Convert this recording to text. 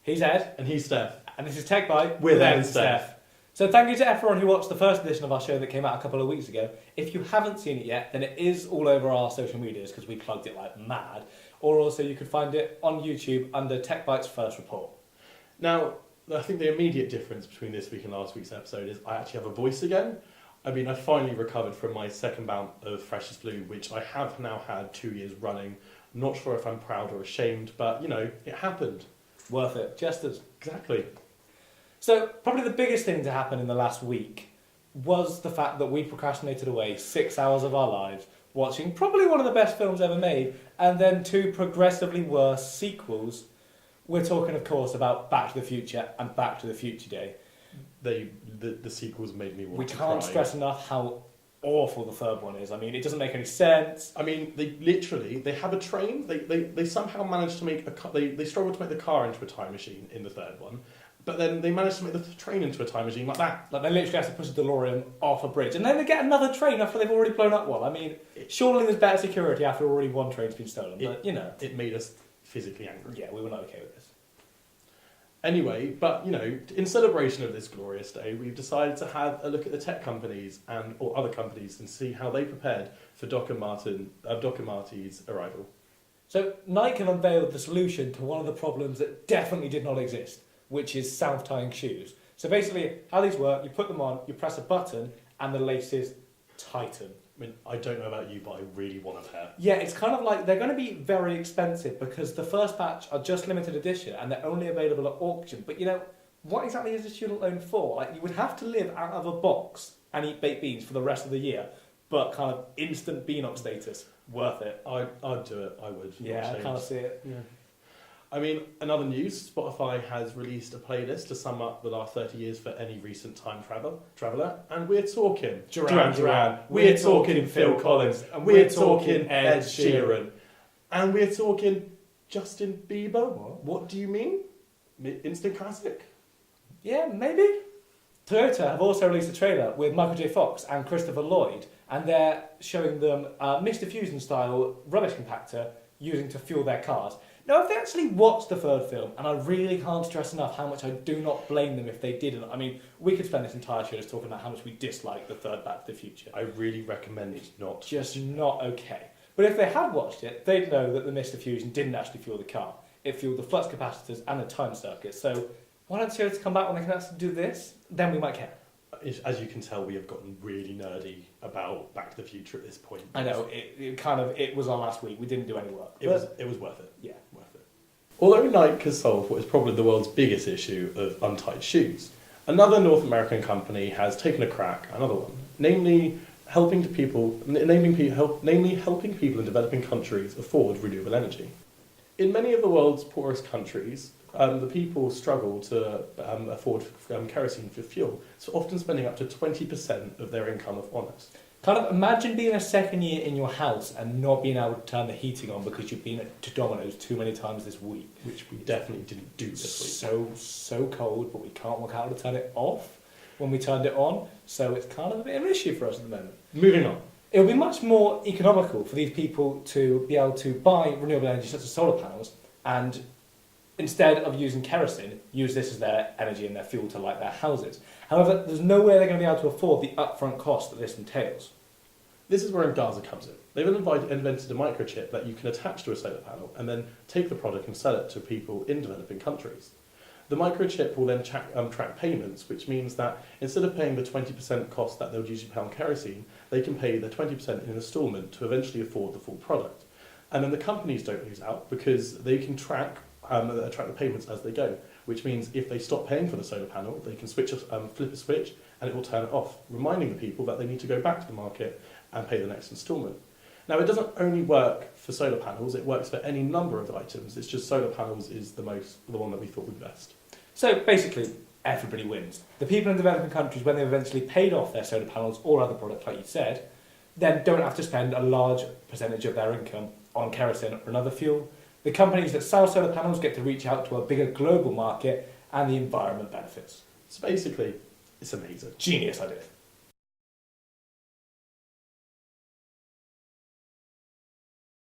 He's Ed. And he's Steph. And this is Techbyte with Ed and Steph. So thank you to everyone who watched the first edition of our show that came out a couple of weeks ago. If you haven't seen it yet, then it is all over our social medias because we plugged it like mad. Or also you could find it on YouTube under Techbyte's first report. Now, I think the immediate difference between this week and last week's episode is I actually have a voice again. I mean, I finally recovered from my second bout of freshers flu, which I have now had 2 years running. I'm not sure if I'm proud or ashamed, but, you know, it happened. Worth it. Just as. Exactly. So, probably the biggest thing to happen in the last week was the fact that we procrastinated away 6 hours of our lives watching probably one of the best films ever made, and then 2 progressively worse sequels. We're talking, of course, about Back to the Future and Back to the Future Day. The sequels made me want to cry. We can't stress enough how awful the third one is. I mean, it doesn't make any sense. I mean, they have a train. They somehow managed to make they struggled to make the car into a time machine in the third one, but then they managed to make the train into a time machine like that. Like, they literally have to push a DeLorean off a bridge, and then they get another train after they've already blown up one. I mean, surely there's better security after already one train's been stolen, but, you know. It made us physically angry. Yeah, we were not okay with this. Anyway, but, you know, in celebration of this glorious day, we've decided to have a look at the tech companies or other companies and see how they prepared for Doc and Marty's arrival. So Nike have unveiled the solution to one of the problems that definitely did not exist, which is self-tying shoes. So basically, how these work, you put them on, you press a button, and the laces tighten. I mean, I don't know about you, but I really want a pair. Yeah, it's kind of like they're going to be very expensive because the first batch are just limited edition and they're only available at auction. But, you know, what exactly is a student loan for? Like, you would have to live out of a box and eat baked beans for the rest of the year, but kind of instant Beanock status. Worth it. I'd do it. I would. Yeah, I kind of see it. Yeah. I mean, in other news, Spotify has released a playlist to sum up the last 30 years for any recent time traveller, and we're talking Duran Duran, we're talking Phil Collins, and we're talking Ed Sheeran, and we're talking Justin Bieber. What do you mean? Instant classic? Yeah, maybe. Toyota have also released a trailer with Michael J. Fox and Christopher Lloyd, and they're showing them a Mr. Fusion style rubbish compactor using to fuel their cars. Now, if they actually watched the third film, and I really can't stress enough how much I do not blame them if they didn't. I mean, we could spend this entire show just talking about how much we dislike the third Back to the Future. I really recommend it not. Just not okay. But if they had watched it, they'd know that the Mr. Fusion didn't actually fuel the car. It fueled the flux capacitors and the time circuit. So why don't Toyota come back when they can actually do this? Then we might care. As you can tell, we have gotten really nerdy about Back to the Future at this point. I know, it was on last week. We didn't do any work. It was worth it. Yeah. Worth it. Although Nike has solved what is probably the world's biggest issue of untied shoes, another North American company has taken a crack at another one, namely helping people in developing countries afford renewable energy. In many of the world's poorest countries, the people struggle to afford kerosene for fuel, so often spending up to 20% of their income on it. Kind of imagine being a second year in your house and not being able to turn the heating on because you've been to Domino's too many times this week. Which we definitely didn't do this week. So cold, but we can't work out how to turn it off when we turned it on, so it's kind of a bit of an issue for us at the moment. Moving on. It would be much more economical for these people to be able to buy renewable energy such as solar panels and instead of using kerosene, use this as their energy and their fuel to light their houses. However, there's no way they're going to be able to afford the upfront cost that this entails. This is where Gaza comes in. They've invented a microchip that you can attach to a solar panel and then take the product and sell it to people in developing countries. The microchip will then track payments, which means that instead of paying the 20% cost that they would usually pay on kerosene, they can pay the 20% in an instalment to eventually afford the full product. And then the companies don't lose out because they can track the payments as they go, which means if they stop paying for the solar panel, they can flip a switch and it will turn it off, reminding the people that they need to go back to the market and pay the next instalment. Now, it doesn't only work for solar panels, it works for any number of items. It's just solar panels is the one that we thought would be best. So basically, everybody wins. The people in developing countries, when they've eventually paid off their solar panels or other products, like you said, then don't have to spend a large percentage of their income on kerosene or another fuel. The companies that sell solar panels get to reach out to a bigger global market and the environment benefits. So basically, it's amazing. Genius idea.